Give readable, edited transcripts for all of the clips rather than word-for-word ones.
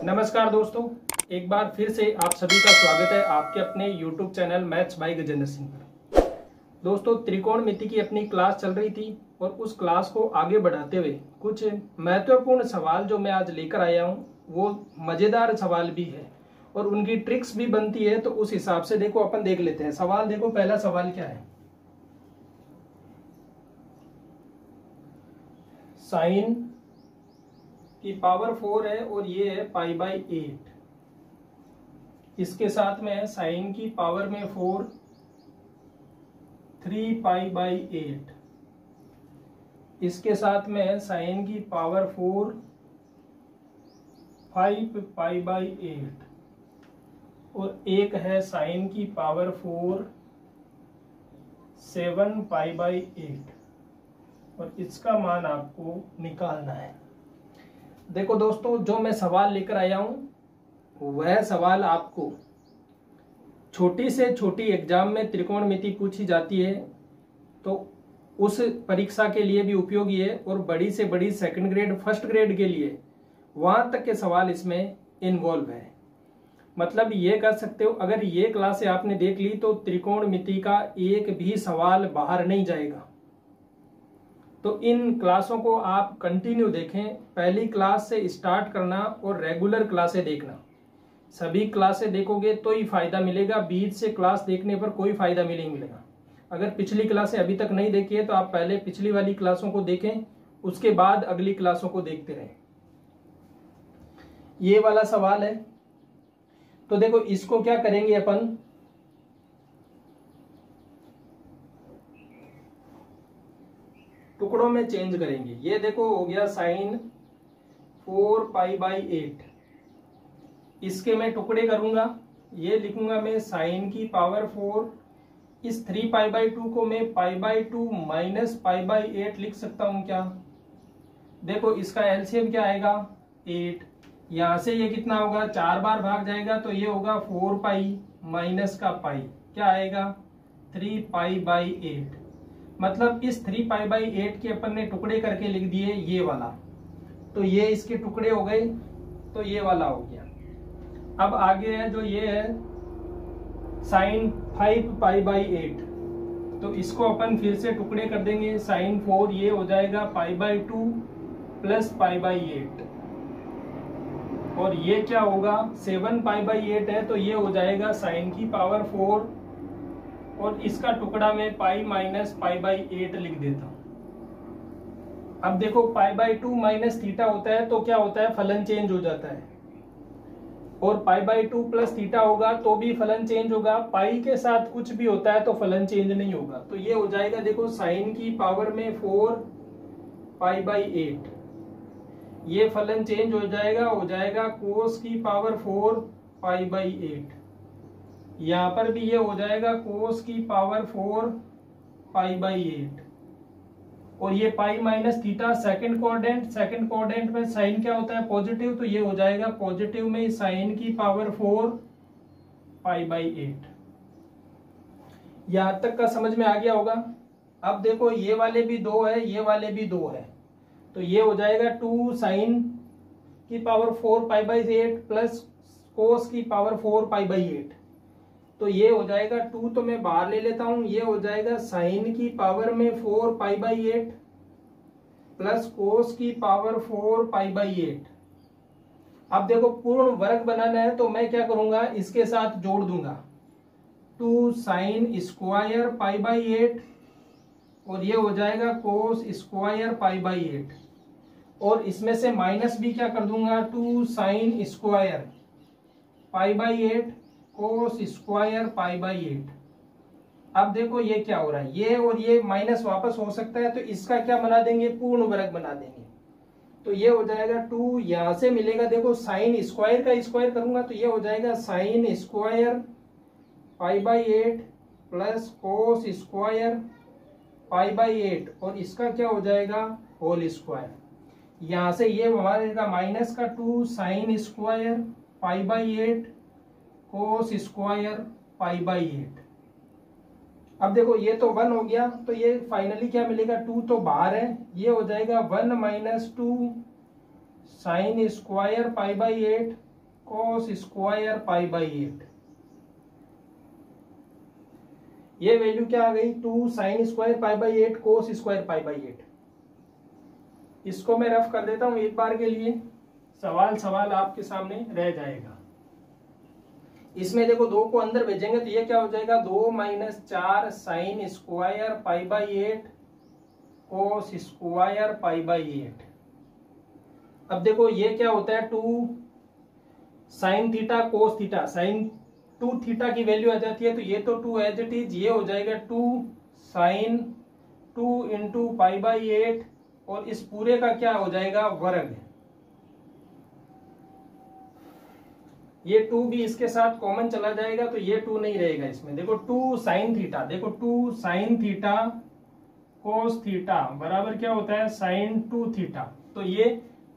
नमस्कार दोस्तों, एक बार फिर से आप सभी का स्वागत है आपके अपने YouTube channel maths by Gajendra Singh पर। दोस्तों, त्रिकोणमिति की अपनी क्लास चल रही थी और उस क्लास को आगे बढ़ाते हुए कुछ महत्वपूर्ण सवाल जो मैं आज लेकर आया हूं वो मजेदार सवाल भी है और उनकी ट्रिक्स भी बनती है। तो उस हिसाब से देखो अपन देख लेते हैं। सवाल देखो, पहला सवाल क्या है। साइन की पावर 4 है और ये है π/8। इसके साथ में है साइन की पावर में 4 3π/8। इसके साथ में है साइन की पावर 4 5π/8 और एक है साइन की पावर 4 7π/8 और इसका मान आपको निकालना है। देखो दोस्तों, जो मैं सवाल लेकर आया हूं वह सवाल आपको छोटी से छोटी एग्जाम में त्रिकोणमिति पूछी जाती है तो उस परीक्षा के लिए भी उपयोगी है और बड़ी से बड़ी सेकंड ग्रेड फर्स्ट ग्रेड के लिए वहां तक के सवाल इसमें इन्वॉल्व है। मतलब ये कह सकते हो, अगर ये क्लासे आपने देख ली तो त्रिकोणमिति का एक भी सवाल बाहर नहीं जाएगा। तो इन क्लासों को आप कंटिन्यू देखें, पहली क्लास से स्टार्ट करना और रेगुलर क्लासें देखना। सभी क्लासें देखोगे तो ही फायदा मिलेगा, बीच से क्लास देखने पर कोई फायदा नहीं मिलेगा। अगर पिछली क्लासें अभी तक नहीं देखी है तो आप पहले पिछली वाली क्लासों को देखें, उसके बाद अगली क्लासों को देखते रहें। ये वाला सवाल है तो देखो, इसको क्या करेंगे अपन, टुकड़ों में चेंज करेंगे। ये देखो हो गया साइन 4π/8। इसके मैं टुकड़े करूंगा, ये लिखूंगा मैं साइन की पावर 4। इस 3π/2 को मैं π/2 माइनस π/8 लिख सकता हूं क्या। देखो इसका एलसीएम क्या आएगा 8। यहां से ये कितना होगा, 4 बार भाग जाएगा तो ये होगा 4π माइनस का पाई, क्या आएगा 3π/8। मतलब इस 3π/8 के अपन ने टुकड़े करके लिख दिए ये वाला, तो ये इसके टुकड़े हो गए, तो ये वाला हो गया। अब आगे है जो ये है साइन 5π/8, तो इसको अपन फिर से टुकड़े कर देंगे। साइन 4 ये हो जाएगा π/2 प्लस π/8 और ये क्या होगा 7π/8 है तो ये हो जाएगा साइन की पावर 4 और इसका टुकड़ा में पाई माइनस π/8 लिख देता हूं। अब देखो π/2 माइनस थीटा होता है तो क्या होता है, फलन चेंज हो जाता है, और π/2 प्लस थीटा होगा तो भी फलन चेंज होगा। पाई के साथ कुछ भी होता है तो फलन चेंज नहीं होगा। तो ये हो जाएगा देखो साइन की पावर में 4π/8, ये फलन चेंज हो जाएगा कोस की पावर 4π/8। यहां पर भी ये हो जाएगा कोस की पावर 4π/8 और ये pi minus theta second coordinate में साइन क्या होता है पॉजिटिव, तो ये हो जाएगा पॉजिटिव में साइन की पावर 4π/8। यहां तक का समझ में आ गया होगा। अब देखो ये वाले भी 2 है, ये वाले भी 2 है, तो ये हो जाएगा 2 साइन की पावर 4π/8 प्लस कोस की पावर 4π/8। तो ये हो जाएगा 2 तो मैं बाहर ले लेता हूं, ये हो जाएगा साइन की पावर में 4π/8 प्लस कोस की पावर 4π/8। अब देखो पूर्ण वर्ग बनाना है तो मैं क्या करूंगा, इसके साथ जोड़ दूंगा 2 साइन स्क्वायर π/8 और ये हो जाएगा कोस स्क्वायर π/8 और इसमें से माइनस भी क्या कर दूंगा 2 साइन स्क्वायर π/8 कोस स्क्वायर π/8। अब देखो ये क्या हो रहा है, ये और ये माइनस वापस हो सकता है तो इसका क्या बना देंगे, पूर्ण वर्ग बना देंगे। तो ये हो जाएगा 2, यहां से मिलेगा देखो साइन स्क्वायर का स्क्वायर करूंगा तो ये हो जाएगा sine square π/8 plus cos square π/8 और इसका क्या हो जाएगा होल स्क्वायर। यहां से ये हमारा माइनस का 2 साइन स्क्वायर π/8 कोस स्क्वायर π/8। अब देखो ये तो 1 हो गया तो ये फाइनली क्या मिलेगा 2 तो बाहर है, ये हो जाएगा 1 - 2 sine square π/8 cos square pi by 8। ये वैल्यू क्या आ गई, 2 sine square pi by 8 cos square pi by 8। इसको मैं रफ कर देता हूं एक बार के लिए, सवाल आपके सामने रह जाएगा। इसमें देखो 2 को अंदर भेजेंगे तो ये क्या हो जाएगा, 2 minus 4 sine square pi by 8 cos square pi by 8। अब देखो ये क्या होता है, 2 sine theta cos theta, sine 2 theta की वैल्यू आ जाती है, तो ये तो 2 एज इट इज, ये हो जाएगा 2 साइन 2 इंटू पाई बाई 8, और इस पूरे का क्या हो जाएगा, वर्ग। ये 2 भी इसके साथ कॉमन चला जाएगा तो ये 2 नहीं रहेगा इसमें। देखो 2 साइन थीटा, देखो 2 साइन थीटा कोस थीटा बराबर क्या होता है, साइन 2 थीटा। तो ये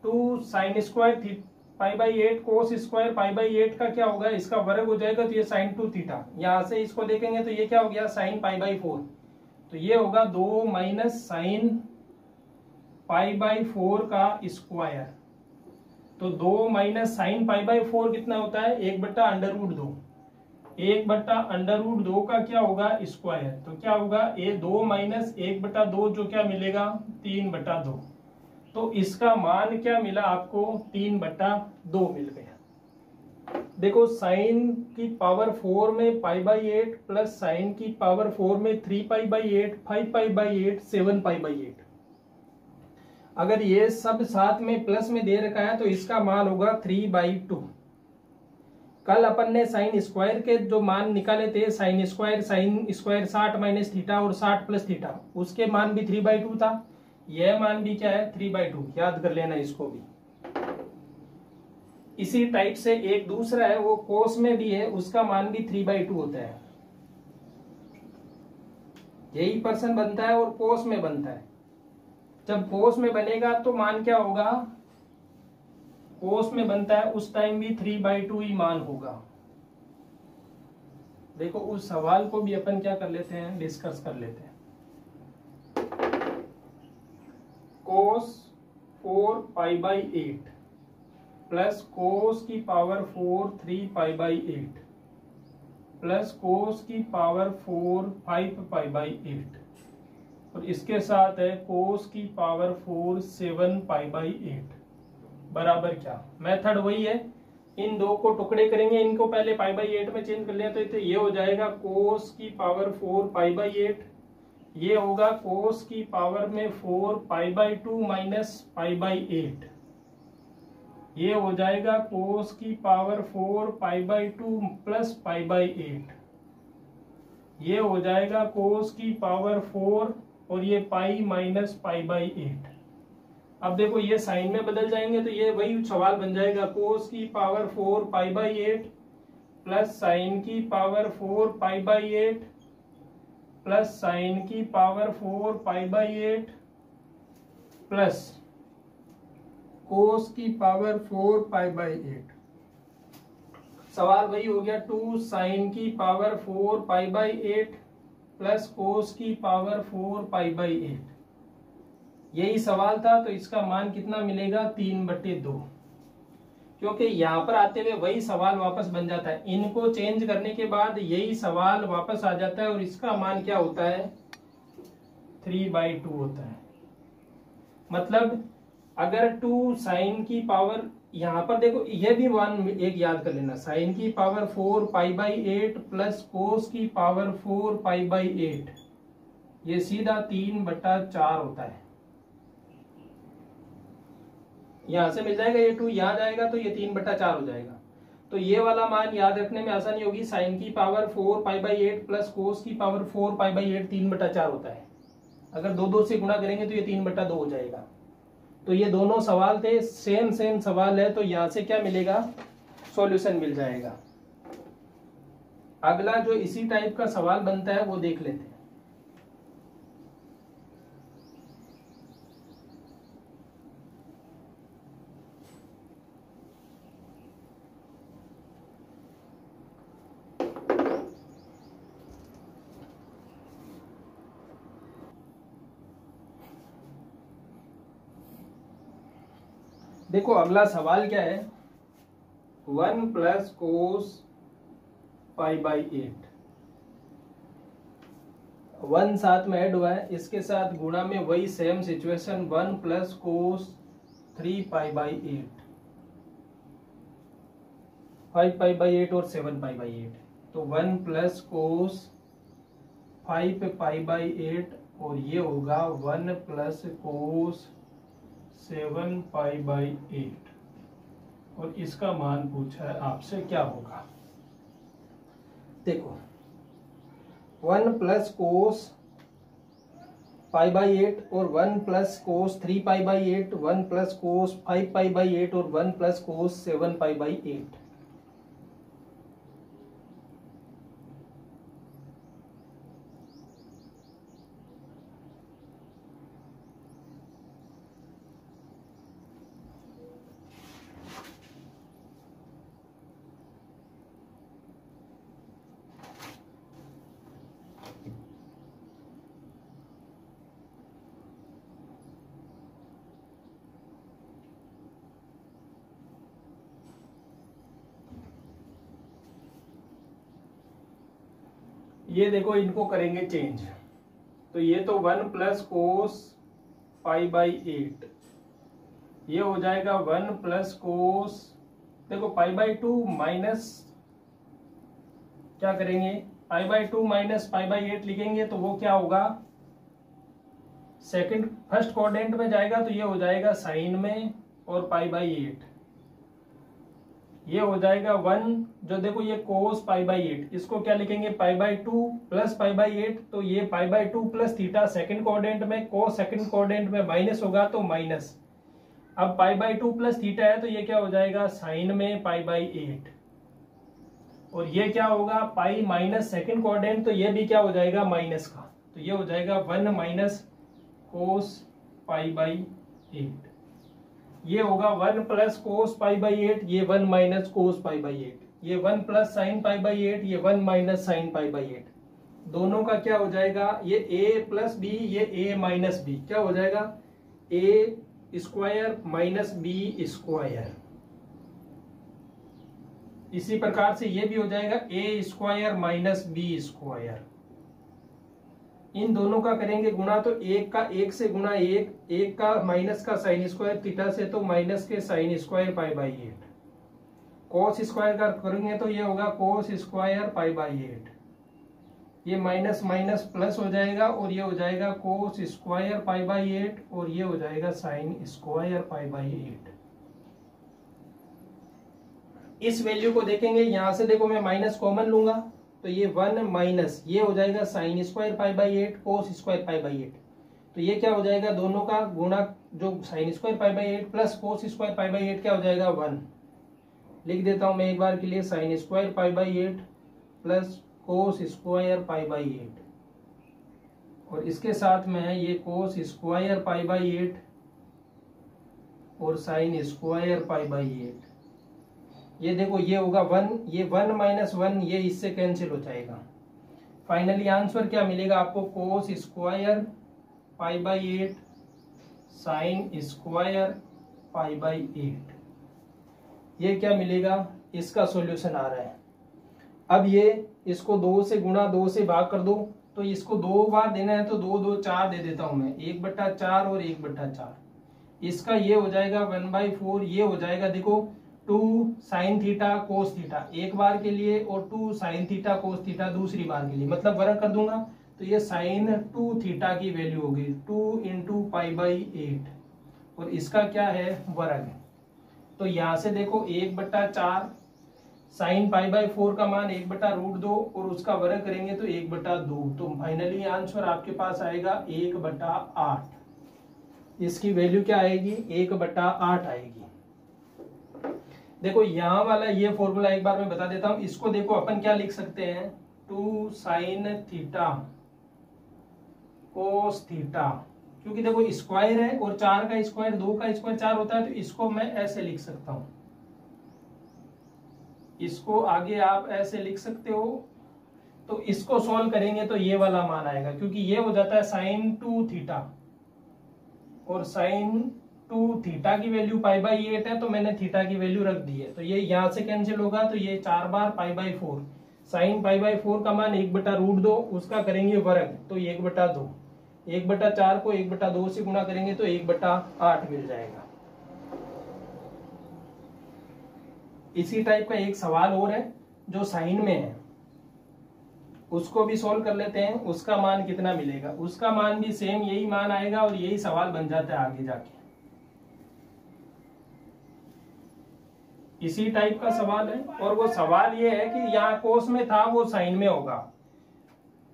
2 sine square pi by 8 cos square pi by 8 का क्या होगा, इसका वर्ग हो जाएगा, तो ये साइन 2 थीटा। यहां से इसको देखेंगे तो ये क्या हो गया, साइन पाई बाई 4। तो ये होगा 2 माइनस साइन पाई बाई 4 का स्क्वायर। तो 2 माइनस साइन पाई बाई 4 कितना होता है, 1/√2। 1/√2 का क्या होगा, स्क्वायर। तो क्या होगा, ये 2 माइनस 1/2 जो क्या मिलेगा, 3/2। तो इसका मान क्या मिला आपको, 3/2 मिल गया। देखो साइन की पावर 4 में पाई बाई 8 प्लस साइन की पावर 4 में 3 पाई by 8, 5 pi by 8, 7 pi by 8। अगर ये सब साथ में प्लस में दे रखा है तो इसका मान होगा 3/2। कल अपन ने साइन स्क्वायर के जो मान निकाले थे, साइन स्क्वायर 60 माइनस थीटा और 60 प्लस थीटा, उसके मान भी 3/2 था। यह मान भी क्या है, 3/2। याद कर लेना इसको भी। इसी टाइप से एक दूसरा है, वो कोस में भी है, उसका मान भी 3/2 होता है। यही पर्सन बनता है और कोस में बनता है। जब कोस में बनेगा तो मान क्या होगा, कोस में बनता है उस टाइम भी 3/2 ही मान होगा। देखो उस सवाल को भी अपन क्या कर लेते हैं, डिस्कस कर लेते हैं। कोस 4 पाई बाई 8 प्लस कोस की power 4 3 pi by 8 plus cos की पावर 4 5 पाई बाई 8, और इसके साथ है कोस की पावर 4 7 पाई बाई 8 बराबर क्या। मेथड वही है, इन दो को टुकड़े करेंगे, इनको पहले पाई बाई 8 में चेंज कर लिया तो ये हो जाएगा कोस की पावर 4 पाई बाई 8, ये होगा कोस की पावर में 4 pi by 2 minus pi by 8, ये हो जाएगा कोस की power 4 pi by 2 plus pi by 8, ये हो जाएगा कोस की पावर 4 और ये पाई माइनस पाई बाई 8। अब देखो ये साइन में बदल जाएंगे तो ये वही सवाल बन जाएगा, कोस की power 4 pi by 8 plus sine की power 4 pi by 8 plus sine की power 4 pi by 8 plus cos की पावर 4 पाई बाई 8। सवाल वही हो गया, 2 साइन की power 4 pi by 8 plus cos की पावर 4 पाई बाई 8। यही सवाल था, तो इसका मान कितना मिलेगा, 3/2। क्योंकि यहां पर आते हुए वही सवाल वापस बन जाता है, इनको चेंज करने के बाद यही सवाल वापस आ जाता है और इसका मान क्या होता है, 3/2 होता है। मतलब अगर 2 साइन की पावर, यहां पर देखो ये भी वन एक याद कर लेना, साइन की power 4 pi by 8 plus cos की पावर 4 पाई बाई 8, ये सीधा 3/4 होता है। यहां से मिल जाएगा, ये 2 यहां जाएगा तो ये 3/4 हो जाएगा। तो ये वाला मान याद रखने में आसानी होगी, साइन की power 4 pi by 8 plus cos की पावर 4 पाई बाई 8 3/4 होता है। अगर 2 से गुणा करेंगे तो ये 3/2 हो जाएगा। तो ये दोनों सवाल थे, सेम सवाल है, तो यहां से क्या मिलेगा, सॉल्यूशन मिल जाएगा। अगला जो इसी टाइप का सवाल बनता है वो देख लेते हैं। देखो अगला सवाल क्या है, 1 प्लस कोस पाई बाई 8, 1 साथ में ऐड हुआ है, इसके साथ गुणा में वही same situation 1 plus cos 3 pi by 8, 5 pi by 8 और 7 पाई बाई 8, तो 1 प्लस कोस 5 पाई बाई 8 और ये होगा 1 प्लस कोस 7 पाई बाई 8, और इसका मान पूछा है आपसे क्या होगा। देखो 1 प्लस कोस पाई बाई 8 और 1 plus cos 3 pi by 8, 1 plus cos 5 pi by 8 और 1 प्लस कोस 7 पाई बाई 8। ये देखो इनको करेंगे चेंज, तो ये तो 1 प्लस कोस 5 बाई 8, ये हो जाएगा 1 प्लस कोस, देखो पाई बाई 2 माइनस, क्या करेंगे pi by 2 minus pi by 8 लिखेंगे, तो वो क्या होगा सेकंड फर्स्ट क्वाड्रेंट में जाएगा, तो ये हो जाएगा साइन में और पाई बाई 8, ये हो जाएगा 1, जो देखो ये कोस पाई बाई 8, इसको क्या लिखेंगे pi by 2 plus pi by 8, तो ये pi by 2 plus theta second quadrant में, कोस सेकंड क्वाड्रेंट में माइनस होगा तो माइनस, अब पाई बाई 2 प्लस थीटा है तो ये क्या हो जाएगा साइन में पाई बाई 8, और ये क्या होगा पाई माइनस सेकंड क्वाड्रेंट, तो ये भी क्या हो जाएगा माइनस का, तो ये हो जाएगा 1 माइनस कोस पाई बाई 8, ये होगा 1 प्लस कोस पाई बाई 8, ये 1 माइनस कोस पाई बाई 8, ये 1 प्लस साइन पाई बाई 8, ये 1 माइनस साइन पाई बाई 8, दोनों का क्या हो जाएगा ये a प्लस बी, ये a माइनस बी, क्या हो जाएगा a square minus b square, इसी प्रकार से ये भी हो जाएगा a square minus b square, इन दोनों का करेंगे गुणा, तो एक का एक से गुणा, एक का माइनस का साइन स्क्वायर थीटा से, तो माइनस के sign square pi by 8, cos square का करेंगे तो ये होगा कोस स्क्वायर पाई बाई 8, ये माइनस माइनस प्लस हो जाएगा और ये हो जाएगा कोस स्क्वायर पाई बाई 8 और ये हो जाएगा साइन स्क्वायर पाई बाई 8। इस वैल्यू को देखेंगे, यहां से देखो मैं माइनस कॉमन लूंगा, तो ये 1 माइनस ये हो जाएगा sine square pi by 8 cos square pi by 8, तो ये क्या हो जाएगा दोनों का गुणा, जो sign square pi by 8 plus cos square pi by 8 क्या हो जाएगा 1, लिख देता हूं मैं एक बार के लिए, sign square pi by 8 plus cos square pi by 8, और इसके साथ में है ये कोस स्क्वायर पाई बाई 8 और साइन स्क्वायर पाई बाई 8, ये देखो ये होगा 1, ये 1 माइनस 1 ये इससे कैंसिल हो जाएगा, फाइनली आंसर क्या मिलेगा आपको कोस square pi by 8 sign square pi by 8, ये क्या मिलेगा, इसका सॉल्यूशन आ रहा है। अब ये इसको 2 से गुणा 2 से भाग कर दो, तो इसको 2 बार देना है तो 2 2 4 दे देता हूं मैं, 1/4 और 1/4, इसका ये हो जाएगा 1/4, ये हो जाएगा देखो 2 साइन थीटा कोस थीटा एक बार के लिए और 2 साइन थीटा कोस थीटा दूसरी बार के लिए, मतलब वर्ग कर दूंगा तो ये साइन 2 थीटा की वैल्यू होगी 2 इंटू पाई बाई 8 और इसका क्या है वर्ग, तो यहां से देखो 1/4 साइन पाई बाई 4 का मान 1/√2 और उसका वर्ग करेंगे तो 1/2, तो फाइनली आंसर आपके पास आएगा 1/8, इसकी वैल्यू क्या आएगी 1/8 आएगी। देखो यहां वाला ये फॉर्मूला एक बार मैं बता देता हूं, इसको देखो अपन क्या लिख सकते हैं 2 साइन थीटा कोस थीटा, क्योंकि देखो स्क्वायर है और 4 का स्क्वायर 2 का स्क्वायर 4 होता है, तो इसको मैं ऐसे लिख सकता हूं, इसको आगे आप ऐसे लिख सकते हो, तो इसको सॉल्व करेंगे तो ये वाला मान आएगा, क्योंकि ये हो जाता है साइन 2 थीटा और साइन टू थीटा की वैल्यू π/8 है, तो मैंने थीटा की वैल्यू रख दी है, तो ये यहाँ से कैंसिल होगा, तो ये 4 बार π/4, साइन π/4 का मान 1/√2, उसका करेंगे वर्ग, तो 1/2, 1/4 को 1/2 से गुणा करेंगे तो 1/8 मिल जाएगा। इसी टाइप का एक सवाल और है जो साइन में है, उसको भी सॉल्व कर लेते हैं। उसका मान कितना मिलेगा, उसका मान भी सेम यही मान आएगा और यही सवाल बन जाता है आगे जाके। इसी टाइप का सवाल है, और वो सवाल ये है कि यहाँ कोस में था वो साइन में होगा,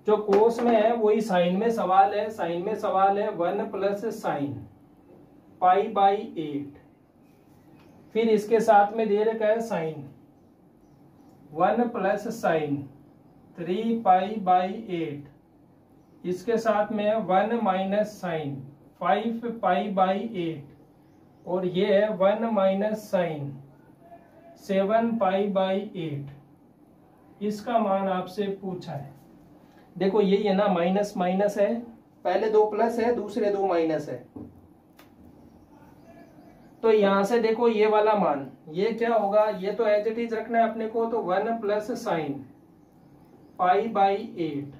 जो कोस में है वही साइन में सवाल है। साइन में सवाल है 1 प्लस साइन π/8, फिर इसके साथ में दे रखा है साइन 1 प्लस साइन 3π/8, इसके साथ में है 1 माइनस साइन 5π/8, और ये है 1 माइनस साइन 7π/8। इसका मान आपसे पूछा है। देखो यही है ना, माइनस माइनस है, पहले 2 प्लस है, दूसरे 2 माइनस है, तो यहां से देखो ये वाला मान, ये क्या होगा, ये तो एज इट इज रखना है अपने को, तो 1 प्लस साइन π/8,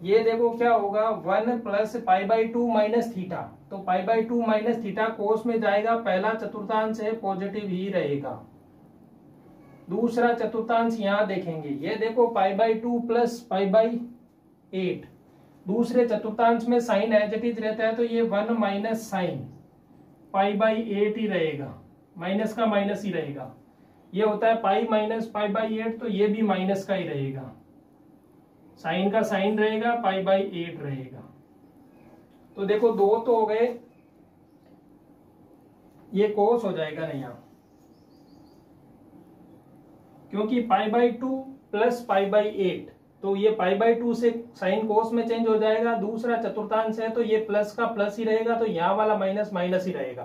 ये देखो क्या होगा 1 प्लस π/2 माइनस थीटा, तो π/2 माइनस थीटा कोस में जाएगा, पहला चतुर्थांश है पॉजिटिव ही रहेगा, दूसरा चतुर्थांश यहां देखेंगे, ये देखो π/2 प्लस π/8, दूसरे चतुर्थांश में साइन एज इट इज रहता है, तो ये 1 माइनस साइन π/8 ही रहेगा, माइनस का माइनस ही रहेगा, ये होता है पाई माइनस π/8, तो ये भी माइनस का ही रहेगा, साइन का साइन रहेगा, π/8 रहेगा। तो देखो 2 तो हो गए, ये कोस हो जाएगा ना यहाँ, क्योंकि π/2 प्लस π/8, तो ये π/2 से साइन कोस में चेंज हो जाएगा, दूसरा चतुर्थांश है तो ये प्लस का प्लस ही रहेगा, तो यहाँ वाला माइनस माइनस ही रहेगा,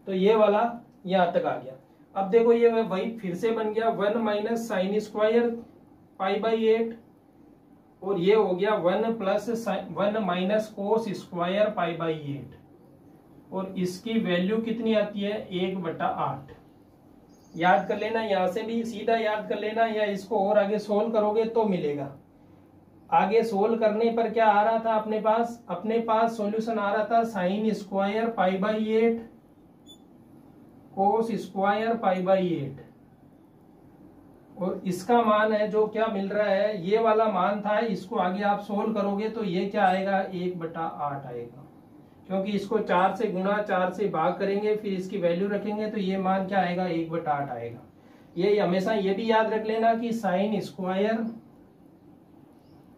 तो ये वाला यहाँ तक आ गया। अब देखो ये वही फिर से बन गया 1 माइनस साइन स्क्वायर π/8, और ये हो गया 1 माइनस कोस स्क्वायर π/8, और इसकी वैल्यू कितनी आती है 1/8। याद कर लेना, यहां से भी सीधा याद कर लेना, या इसको और आगे सोल्व करोगे तो मिलेगा। आगे सोल्व करने पर क्या आ रहा था अपने पास सॉल्यूशन आ रहा था साइन स्क्वायर π/8 कोस स्क्वायर π/8, और इसका मान है जो क्या मिल रहा है, ये वाला मान था, इसको आगे आप सोल्व करोगे तो ये क्या आएगा 1/8 आएगा, क्योंकि इसको 4 से गुणा 4 से भाग करेंगे, फिर इसकी वैल्यू रखेंगे, तो ये मान क्या आएगा 1/8 आएगा। ये हमेशा ये भी याद रख लेना कि साइन स्क्वायर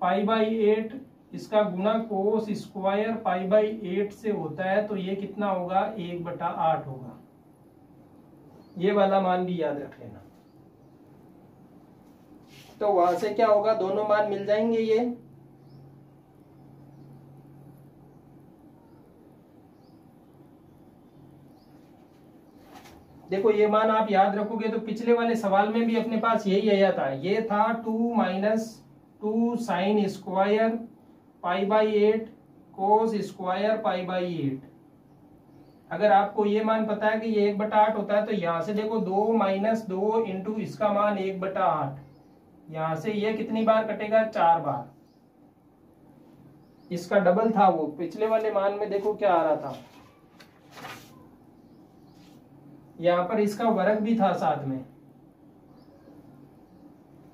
π/8 इसका गुणा कोस स्क्वायर π/8 से होता है, तो ये कितना होगा 1/8 होगा। ये वाला मान भी याद रख लेना। तो वहां से क्या होगा, दोनों मान मिल जाएंगे। ये देखो ये मान आप याद रखोगे तो पिछले वाले सवाल में भी अपने पास यही आया था, ये था 2 minus 2 sine square π/8 cos square π/8। अगर आपको ये मान पता है कि ये 1/8 होता है, तो यहां से देखो 2 माइनस 2 इंटू इसका मान 1/8, यहां से ये कितनी बार कटेगा 4 बार, इसका डबल था वो पिछले वाले मान में। देखो क्या आ रहा था, यहां पर इसका वर्ग भी था साथ में,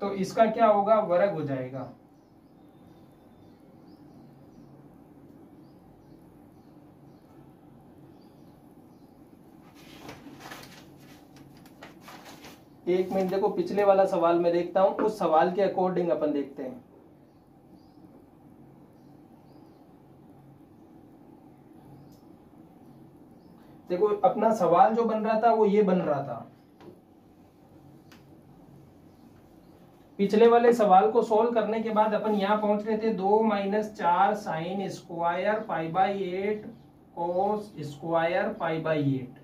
तो इसका क्या होगा वर्ग हो जाएगा। एक मिनट देखो, पिछले वाला सवाल में देखता हूं, उस सवाल के अकॉर्डिंग अपन देखते हैं। देखो अपना सवाल जो बन रहा था वो ये बन रहा था, पिछले वाले सवाल को सोल्व करने के बाद अपन यहां पहुंच रहे थे 2 minus 4 sine square π/8 cos square π/8,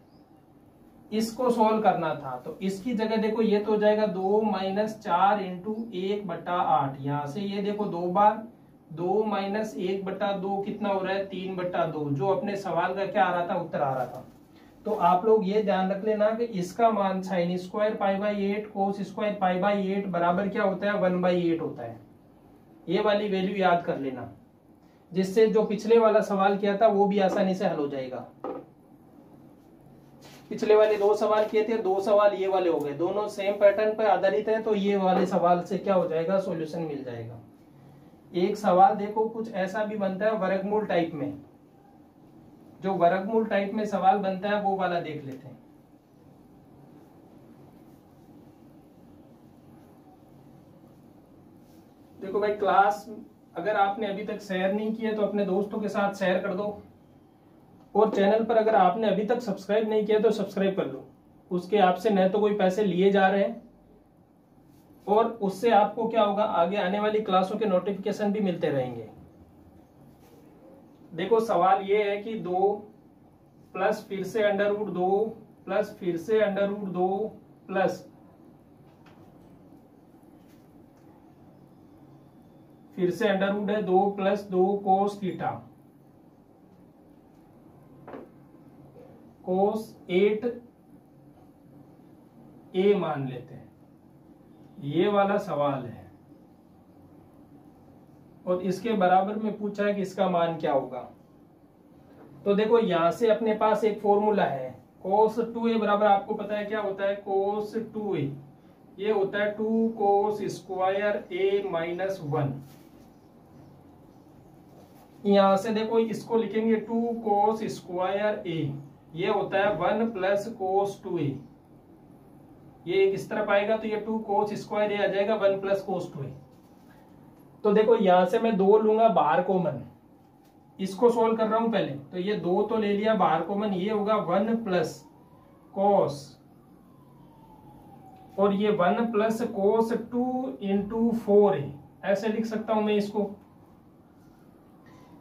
इसको सोल्व करना था। तो इसकी जगह देखो ये तो हो जाएगा 2 माइनस 4 इंटू 1/8, यहां से ये देखो 2 बार 2 माइनस 1/2 कितना हो रहा है, 3/2, जो अपने सवाल का क्या आ रहा था, उत्तर आ रहा था। तो आप लोग ये ध्यान रख लेना कि इसका मान साइन स्क्वायर π/8 कोस स्क्वायर π/8 बराबर क्या होता है, 1/8 होता है। ये वाली वैल्यू याद कर लेना, जिससे जो पिछले वाला सवाल किया था वो भी आसानी से हल हो जाएगा। पिछले वाले 2 सवाल किए थे, 2 सवाल ये वाले हो गए, दोनों सेम पैटर्न पर आधारित है, तो ये वाले सवाल से क्या हो जाएगा, सॉल्यूशन मिल जाएगा। एक सवाल देखो कुछ ऐसा भी बनता है वर्गमूल टाइप में, जो वर्गमूल टाइप में सवाल बनता है वो वाला देख लेते हैं। देखो भाई, क्लास अगर आपने अभी तक शेयर नहीं किया तो अपने दोस्तों के साथ शेयर कर दो, और चैनल पर अगर आपने अभी तक सब्सक्राइब नहीं किया तो सब्सक्राइब कर लो। उसके आपसे न तो कोई पैसे लिए जा रहे हैं, और उससे आपको क्या होगा, आगे आने वाली क्लासों के नोटिफिकेशन भी मिलते रहेंगे। देखो सवाल ये है कि 2 प्लस फिर से √2 प्लस फिर से √2 प्लस फिर से √ है 2 + 2 कोस थीटा कोस 8a मान लेते हैं। ये वाला सवाल है, और इसके बराबर में पूछा है कि इसका मान क्या होगा। तो देखो यहां से अपने पास एक फॉर्मूला है, कोस 2a बराबर आपको पता है क्या होता है, कोस 2a ये होता है 2 कोस स्क्वायर a माइनस 1। यहां से देखो इसको लिखेंगे 2 कोस स्क्वायर a, ये होता है 1 प्लस कोस 2a। ये एक इस तरफ आएगा तो ये 2 कोस स्क्वायर a आ जाएगा 1 प्लस कोस 2a। तो देखो यहां से मैं 2 लूंगा बाहर कॉमन, इसको सोल्व कर रहा हूं पहले, तो ये 2 तो ले लिया बाहर कॉमन, ये होगा 1 प्लस कोस, और ये 1 प्लस कोस 2 इंटू 4a, ऐसे लिख सकता हूं मैं इसको।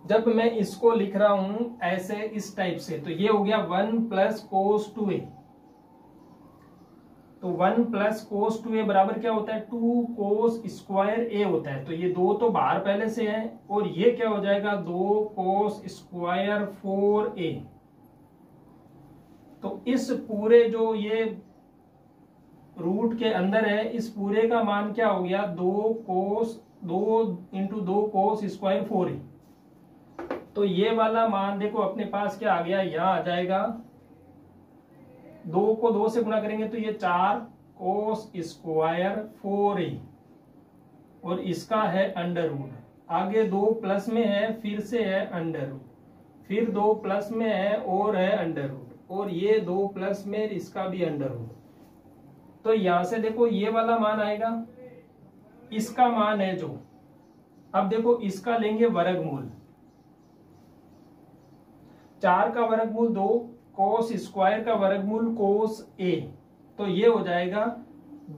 जब मैं इसको लिख रहा हूं ऐसे इस टाइप से, तो ये हो गया 1 प्लस कोस 2a। तो 1 प्लस कोस 2a बराबर क्या होता है, 2 कोस स्क्वायर a होता है। तो ये 2 तो बाहर पहले से है, और ये क्या हो जाएगा 2 कोस स्क्वायर 4a। तो इस पूरे जो ये रूट के अंदर है, इस पूरे का मान क्या हो गया, 2 इंटू 2 कोस स्क्वायर 4a। तो ये वाला मान देखो अपने पास क्या आ गया, यहां आ जाएगा 2 को 2 से गुणा करेंगे तो ये 4 कोस स्क्वायर 4a, और इसका है अंडर रूट। आगे 2 प्लस में है, फिर से है अंडर रूट, फिर 2 प्लस में है और है अंडर रूट, और ये 2 प्लस में इसका भी अंडर रूट। तो यहां से देखो ये वाला मान आएगा, इसका मान है जो, अब देखो इसका लेंगे वर्गमूल, 4 का वर्गमूल 2, कोस स्क्वायर का वर्गमूल कोस a, तो ये हो जाएगा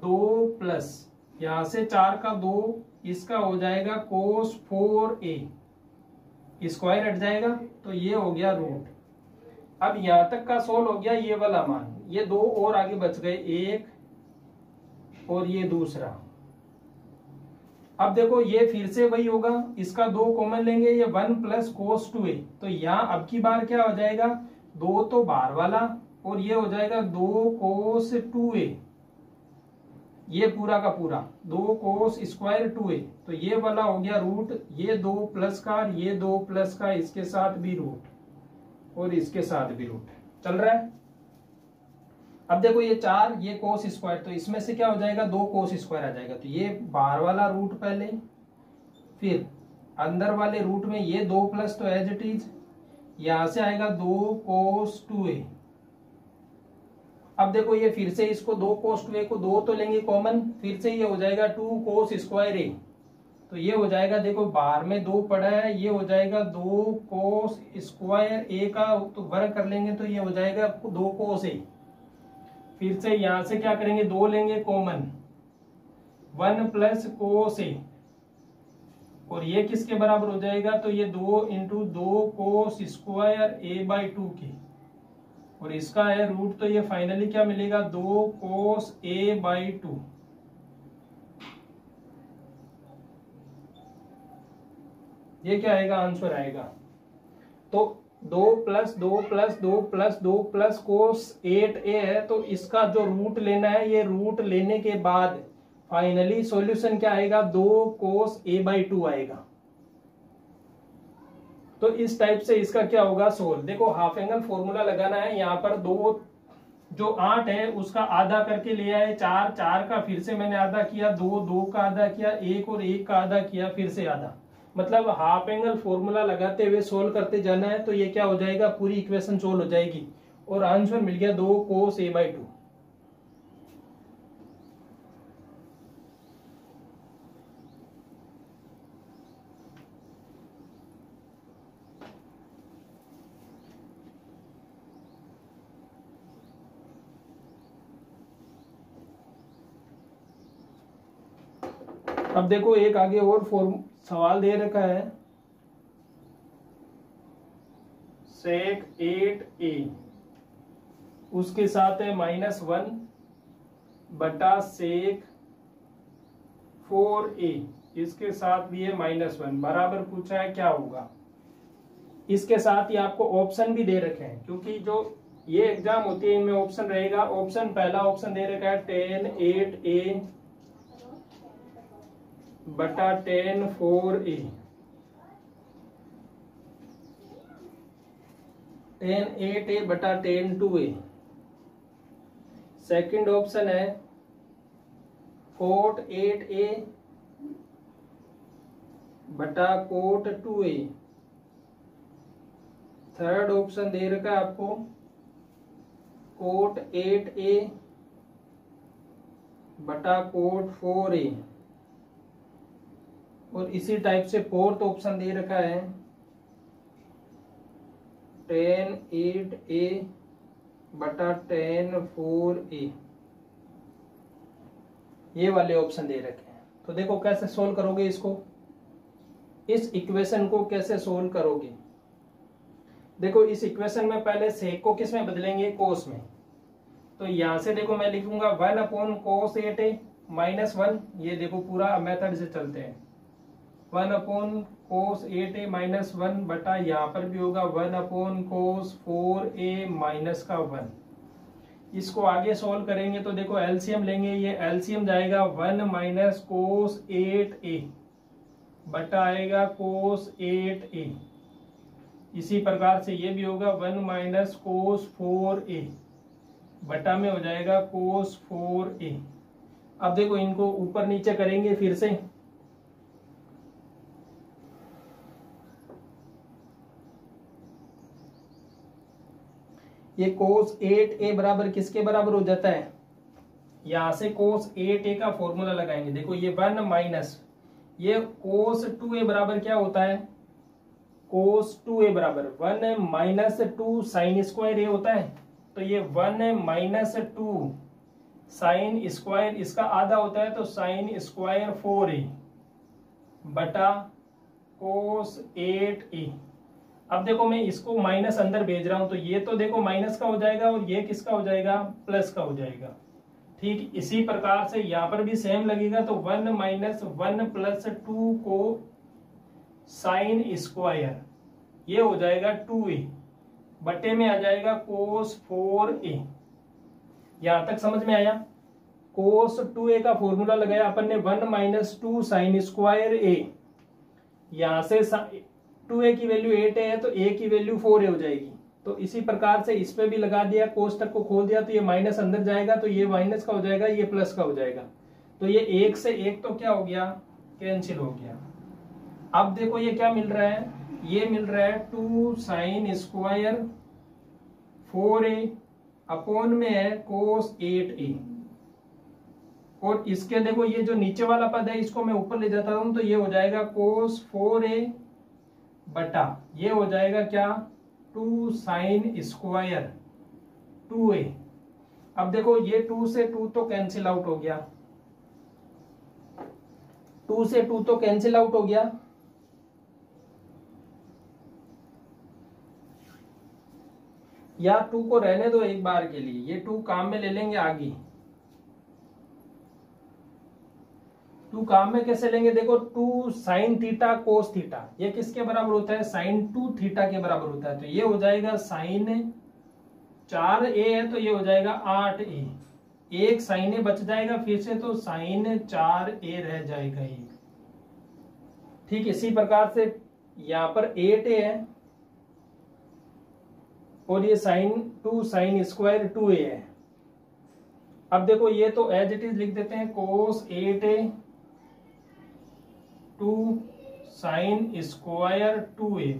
2 प्लस यहां से 4 का 2, इसका हो जाएगा कोस 4a, स्क्वायर हट जाएगा तो ये हो गया रूट। अब यहां तक का सोल्व हो गया ये वाला मान, ये 2 और आगे बच गए, एक और ये दूसरा। अब देखो ये फिर से वही होगा, इसका 2 कॉमन लेंगे, ये 1 प्लस कोस 2a। तो यहां अब की बार क्या हो जाएगा, 2 तो बाहर वाला, और ये हो जाएगा 2 कोस 2a, ये पूरा का पूरा 2 कोस स्क्वायर 2a। तो ये वाला हो गया रूट, ये 2 प्लस का, ये 2 प्लस का, इसके साथ भी रूट और इसके साथ भी रूट चल रहा है। अब देखो ये 4, ये कोस स्क्वायर, तो इसमें से क्या हो जाएगा, 2 कोस स्क्वायर आ जाएगा। तो ये बाहर वाला रूट पहले, फिर अंदर वाले रूट में ये 2 प्लस, तो एज इट इज यहां से आएगा 2 कोस 2a। अब देखो ये फिर से इसको 2 कोस 2a को 2 तो लेंगे कॉमन, फिर से ये हो जाएगा 2 कोस स्क्वायर a। तो ये हो जाएगा, देखो बाहर में 2 पड़ा है, ये हो जाएगा 2 कोस स्क्वायर a का, तो वर्ग कर लेंगे तो ये हो जाएगा 2 कोस a। फिर से यहां से क्या करेंगे, 2 लेंगे कॉमन, 1 प्लस कोस a, और ये किसके बराबर हो जाएगा, तो ये 2 इंटू 2 कोस स्क्वायर a/2 की, और इसका है रूट, तो ये फाइनली क्या मिलेगा, 2 कोस a/2। ये क्या आएगा, आंसर आएगा। तो 2 + 2 + 2 + 2 कोस 8a है, तो इसका जो रूट लेना है, ये रूट लेने के बाद फाइनली सॉल्यूशन क्या आएगा, 2 कोस a/2 आएगा। तो इस टाइप से इसका क्या होगा, सोल्व। देखो हाफ एंगल फॉर्मूला लगाना है, यहाँ पर 2 जो 8 है उसका आधा करके ले आए, 4 4 का फिर से मैंने आधा किया, 2 2 का आधा किया, 1 और 1 का आधा किया, फिर से आधा। मतलब हाफ एंगल फॉर्मूला लगाते हुए सोल्व करते जाना है, तो ये क्या हो जाएगा, पूरी इक्वेशन सोल्व हो जाएगी और आंसर मिल गया 2 कोस a/2। अब देखो एक आगे और सवाल दे रखा है, सेक 8a, उसके साथ है -1 बटा सेक 4a, इसके साथ भी है -1 बराबर पूछा है, क्या होगा। इसके साथ ही आपको ऑप्शन भी दे रखे हैं, क्योंकि जो ये एग्जाम होती है इनमें ऑप्शन रहेगा। ऑप्शन, पहला ऑप्शन दे रखा है tan 8a बटा tan 4a, tan 8a बटा tan 2a। सेकंड ऑप्शन है cot 8a बटा cot 2a। थर्ड ऑप्शन दे रखा है आपको cot 8a बटा cot 4a। और इसी टाइप से फोर्थ ऑप्शन दे रखा है tan 8a बटा tan 4a। ये वाले ऑप्शन दे रखे हैं। तो देखो कैसे सोल्व करोगे इसको, इस इक्वेशन को कैसे सोल्व करोगे। देखो इस इक्वेशन में पहले सेक को किस में बदलेंगे, कोस में। तो यहां से देखो मैं लिखूंगा 1/cos 8a -1, ये देखो पूरा मेथड से चलते हैं, 1/cos 8a -1 बटा यहाँ पर भी होगा 1/cos 4a -1। इसको आगे सॉल्व करेंगे तो देखो एलसीएम लेंगे, ये एलसीएम जाएगा 1 - cos 8a बटा आएगा cos 8a। इसी प्रकार से ये भी होगा 1 - cos 4a बटा में हो जाएगा cos 4a। अब देखो इनको ऊपर नीचे करेंगे फिर से, ये cos 8a बराबर किसके बराबर हो जाता है, यहां से cos 8a का फॉर्मूला लगाएंगे। देखो ये 1 माइनस ये cos 2a बराबर क्या होता है, cos 2a बराबर 1 - 2 साइन स्क्वायर ए होता है। तो ये 1 - 2 साइन स्क्वायर इसका आधा होता है, तो साइन स्क्वायर 4a बटा cos 8a। अब देखो मैं इसको माइनस अंदर भेज रहा हूं, तो ये तो देखो माइनस का हो जाएगा और ये किसका हो जाएगा, प्लस का हो जाएगा। ठीक इसी प्रकार से यहां पर भी सेम लगेगा, तो 1 - 1 + 2 को साइन स्क्वायर ये हो जाएगा 2a बटे में आ जाएगा cos 4a। यहां तक समझ में आया। cos 2a का फॉर्मूला लगाया अपन ने 1 - 2 साइन स्क्वायर a, यहां से 2a की वैल्यू 8 है तो a की वैल्यू 4a हो जाएगी। तो इसी प्रकार से इस पे भी लगा दिया, कोस तक को खोल दिया, तो ये माइनस अंदर जाएगा, तो ये माइनस का हो जाएगा, ये प्लस का हो जाएगा। तो ये 1 से 1 तो क्या हो गया, कैंसिल हो गया। अब देखो ये क्या मिल रहा है, ये मिल रहा है 2 साइन स्क्वायर 4a अपॉन में है cos 8a। और इसके देखो ये जो नीचे वाला पद है इसको मैं ऊपर ले जाता हूं, तो ये हो जाएगा cos 4a बटा ये हो जाएगा क्या, 2 साइन स्क्वायर 2a। अब देखो ये 2 से 2 तो कैंसिल आउट हो गया, 2 से 2 तो कैंसिल आउट हो गया। या 2 को रहने दो एक बार के लिए, ये 2 काम में ले लेंगे आगे। टू काम में कैसे लेंगे, देखो two sine theta cos theta, ये किसके बराबर होता है, साइन 2 थीटा के बराबर होता है। तो ये हो जाएगा साइन 4a है तो ये हो जाएगा 8a, एक साइन ए बच जाएगा फिर से, तो साइन 4a रह जाएगा ये। ठीक इसी प्रकार से यहां पर 8a है और ये साइन 2 साइन स्क्वायर 2a है। अब देखो ये तो एज इट इज लिख देते हैं, कोस 8a 2 साइन स्क्वायर 2a।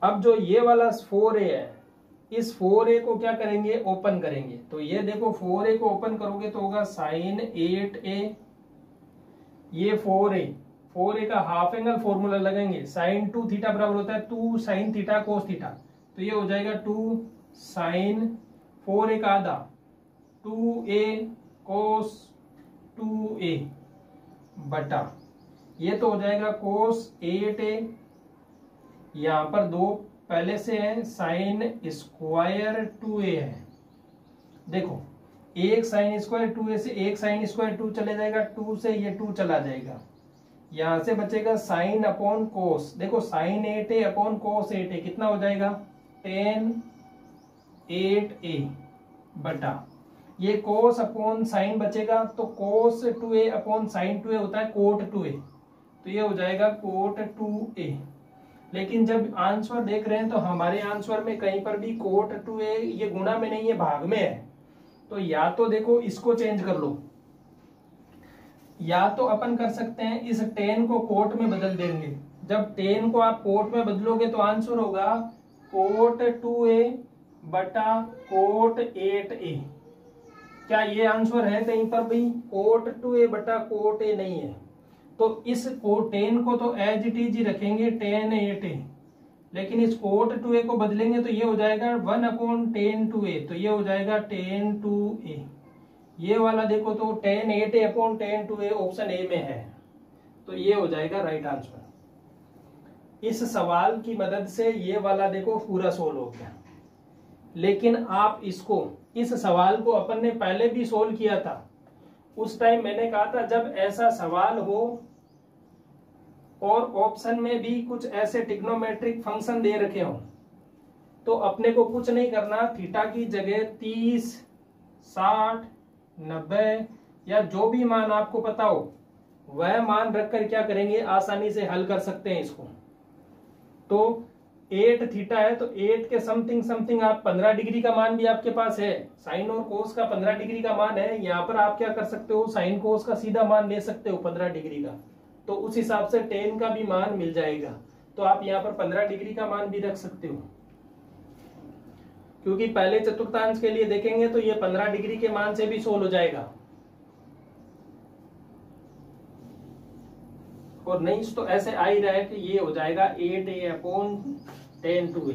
अब जो ये वाला 4a है, इस 4a को क्या करेंगे, ओपन करेंगे। तो ये देखो 4a को ओपन करोगे तो होगा साइन 8a, ये 4a का हाफ एंगल फॉर्मूला लगाएंगे, साइन 2 थीटा बराबर होता है 2 साइन थीटा कोस थीटा, तो ये हो जाएगा 2 साइन 4a का आधा 2a कोस 2a बटा, ये तो हो जाएगा कोस 8a, यहां पर दो पहले से है, साइन स्क्वायर 2a है। देखो एक साइन स्क्वायर 2a से एक साइन स्क्वायर 2 चले जाएगा, 2 से ये 2 चला जाएगा, यहां से बचेगा साइन अपॉन कोस। देखो साइन 8a अपॉन कोस 8a कितना हो जाएगा, tan 8a बटा, ये कोस अपॉन साइन बचेगा तो कोस 2a अपॉन साइन 2a होता है कोट 2a, तो ये हो जाएगा कोट 2a। लेकिन जब आंसर देख रहे हैं तो हमारे आंसर में कहीं पर भी कोट 2a ये गुणा में नहीं है, भाग में है। तो या तो देखो इसको चेंज कर लो, या तो अपन कर सकते हैं इस tan को कोट में बदल देंगे। जब tan को आप कोट में बदलोगे तो आंसर होगा कोट 2a बटा कोट 8a। क्या ये आंसर है कहीं पर भी, कोट 2a बटा कोट a नहीं है। तो इस tan को तो एज इट इज ही रखेंगे tan 8a, लेकिन इस कोट 2a को बदलेंगे तो ये हो जाएगा 1 अपॉन tan 2a, तो ये हो जाएगा tan 2a। ये वाला देखो तो tan 8a upon tan 2a option A में है, तो ये हो जाएगा राइट आंसर। इस सवाल की मदद से ये वाला देखो पूरा सोल्व हो गया। लेकिन आप इसको, इस सवाल को अपन ने पहले भी सोल्व किया था। उस टाइम मैंने कहा था जब ऐसा सवाल हो और ऑप्शन में भी कुछ ऐसे ट्रिग्नोमेट्रिक फंक्शन दे रखे हो, तो अपने को कुछ नहीं करना, थीटा की जगह 30, 60, 90 या जो भी मान आपको पता हो वह मान रखकर क्या करेंगे, आसानी से हल कर सकते हैं इसको। तो 8 थीटा है तो 8 के समथिंग समथिंग आप 15 डिग्री का मान भी आपके पास है, साइन और कोस का 15 डिग्री का मान है। यहाँ पर आप क्या कर सकते हो, साइन कोस का सीधा मान ले सकते हो 15 डिग्री का, तो उस हिसाब से tan का भी मान मिल जाएगा। तो आप यहाँ पर 15 डिग्री का मान भी रख सकते हो, क्योंकि पहले चतुर्थांश के लिए देखेंगे तो ये 15 डिग्री के मान से भी सोल्व हो जाएगा, और नहीं तो ऐसे आ ही रहा है कि ये हो जाएगा 8a upon tan 2a।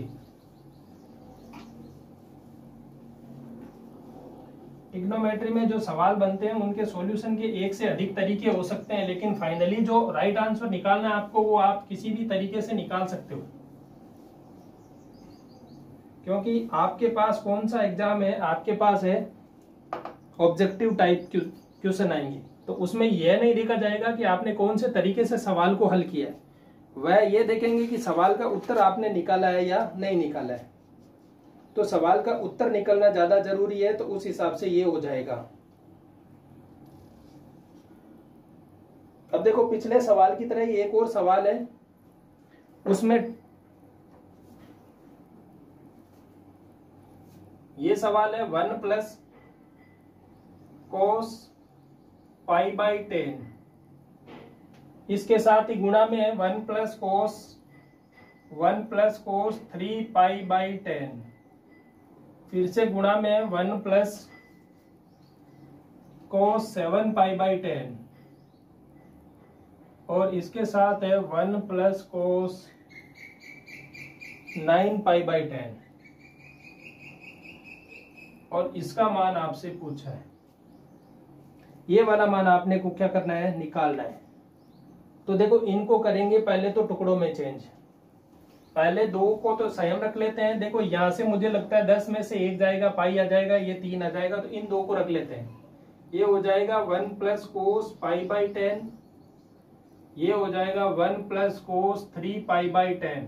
Trigonometry में जो सवाल बनते हैं उनके सॉल्यूशन के एक से अधिक तरीके हो सकते हैं, लेकिन फाइनली जो राइट आंसर निकालना है आपको वो आप किसी भी तरीके से निकाल सकते हो। क्योंकि आपके पास कौन सा एग्जाम है, आपके पास है ऑब्जेक्टिव टाइप क्वेश्चन आएंगे, तो उसमें यह नहीं देखा जाएगा कि आपने कौन से तरीके से सवाल को हल किया है, वह ये देखेंगे कि सवाल का उत्तर आपने निकाला है या नहीं निकाला है। तो सवाल का उत्तर निकलना ज्यादा जरूरी है, तो उस हिसाब से ये हो जाएगा। अब देखो पिछले सवाल की तरह ही एक और सवाल है, उसमें ये सवाल है 1 प्लस कोस पाई बाई 10, इसके साथ ही गुणा में है 1 प्लस कोस 3 पाई बाई 10, फिर से गुणा में है 1 प्लस कोस 7 पाई बाई 10, और इसके साथ है 1 प्लस कोस 9 पाई बाई 10, और इसका मान आपसे पूछा है। ये वाला मान आपने को क्या करना है, निकालना है। तो देखो इनको करेंगे पहले तो टुकड़ों में चेंज, पहले 2 को तो संयम रख लेते हैं। देखो यहाँ से मुझे लगता है 10 में से 1 जाएगा, पाई आ जाएगा, ये 3 आ जाएगा, तो इन 2 को रख लेते हैं। ये हो जाएगा 1 प्लस कोस पाई बाई 10, ये हो जाएगा 1 प्लस कोस 3 पाई बाई 10।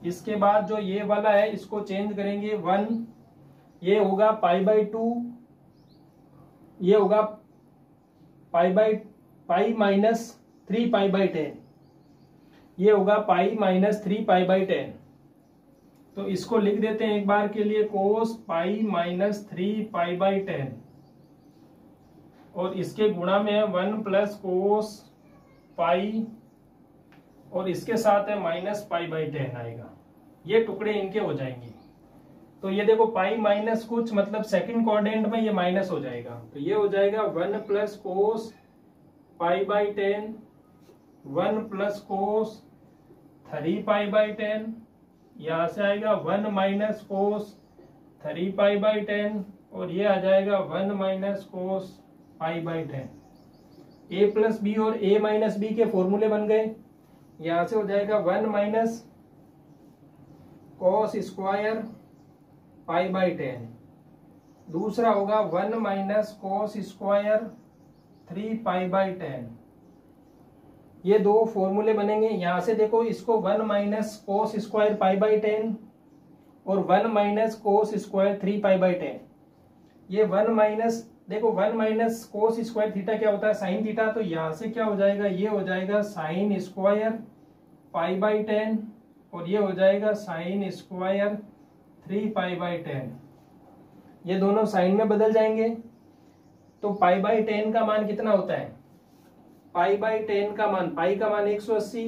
इसके बाद जो ये वाला है इसको चेंज करेंगे 1, ये होगा पाई बाई 2, ये होगा पाई माइनस 3 पाई बाई 10, ये होगा पाई माइनस 3 पाई बाई 10। तो इसको लिख देते हैं एक बार के लिए, कोस पाई माइनस 3 पाई बाई 10, और इसके गुणा में है 1 प्लस कोस पाई, और इसके साथ है माइनस पाई बाई 10 आएगा। ये टुकड़े इनके हो जाएंगे। तो ये देखो पाई माइनस कुछ मतलब सेकंड क्वाड्रेंट में ये माइनस हो जाएगा, तो ये हो जाएगा 1 plus cos pi by 10, 1 plus cos 3 pi by 10, यहां से आएगा 1 माइनस कोस 3 पाई बाई 10, और ये आ जाएगा 1 minus cos pi by 10। A plus B और ए माइनस बी के फॉर्मूले बन गए। यहां से हो जाएगा 1 minus cos square pi by 10, दूसरा होगा 1 minus cos square 3 pi by 10। ये 2 फॉर्मूले बनेंगे। यहां से देखो इसको 1 minus cos square pi by 10 और 1 minus cos square 3 pi by 10। ये 1 माइनस, देखो 1 माइनस कोस स्क्वायर थीटा क्या होता है, साइन थीटा, तो यहां से क्या हो जाएगा, ये हो जाएगा साइन स्क्वायर पाई बाई 10, और ये हो जाएगा साइन स्क्वायर 3 पाई बाई 10। ये दोनों साइन में बदल जाएंगे। तो पाई बाई 10 का मान कितना होता है, पाई बाई 10 का मान, पाई का मान 180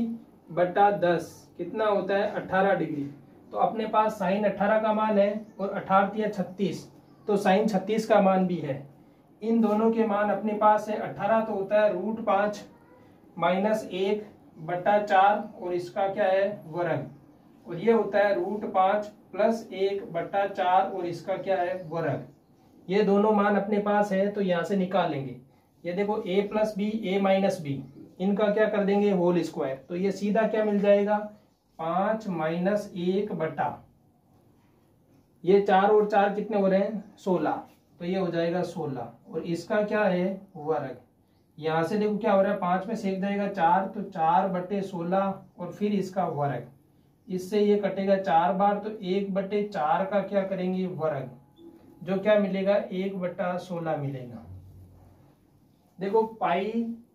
बटा 10 कितना होता है 18 डिग्री। तो अपने पास साइन 18 का मान है और 18 या 36, तो साइन 36 का मान भी है। इन दोनों के मान अपने पास है। 18 तो होता है √5 माइनस 1 बटा 4, और इसका क्या है वर्ग, और ये होता है √5 प्लस 1 बटा 4, और इसका क्या है वर्ग। ये दोनों मान अपने पास है, तो यहां से निकाल लेंगे। ये देखो a plus B, a minus B, इनका क्या कर देंगे होल स्क्वायर, तो ये सीधा क्या मिल जाएगा 5 माइनस 1 बटा, ये 4 और 4 कितने हो रहे हैं 16, तो ये हो जाएगा 16, और इसका क्या है वर्ग। यहां से देखो क्या हो रहा है 5 में सेक जाएगा 4, तो 4 बटे 16 और फिर इसका वर्ग, इससे ये कटेगा 4 बार, तो 1 बटे 4 का क्या करेंगे वर्ग, जो क्या मिलेगा 1 बटा 16 मिलेगा। देखो पाई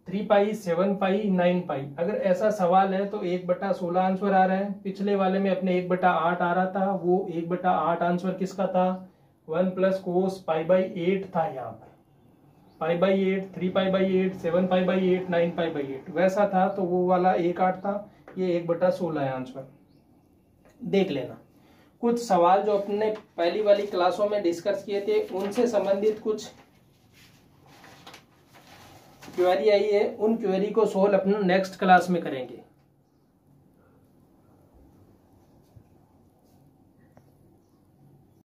3 पाई 7 पाई 9 पाई, अगर ऐसा सवाल है तो 1 बटा 16 आंसर आ रहा है। पिछले वाले में अपने 1 बटा 8 आ रहा था, वो 1 बटा 8 आंसर किसका था 1 प्लस कोस पाई बाई 8 था। यहाँ पर पाई by 8, 3 pi by 8, 7 pi by 8, 9 pi by 8 वैसा था, तो वो वाला 1 8 था, ये 1 बटा 16 है आंसर। देख लेना कुछ सवाल जो अपने पहली वाली क्लासों में डिस्कस किए थे उनसे संबंधित कुछ क्वेरी आई है, उन क्वेरी को सोल्व अपने नेक्स्ट क्लास में करेंगे।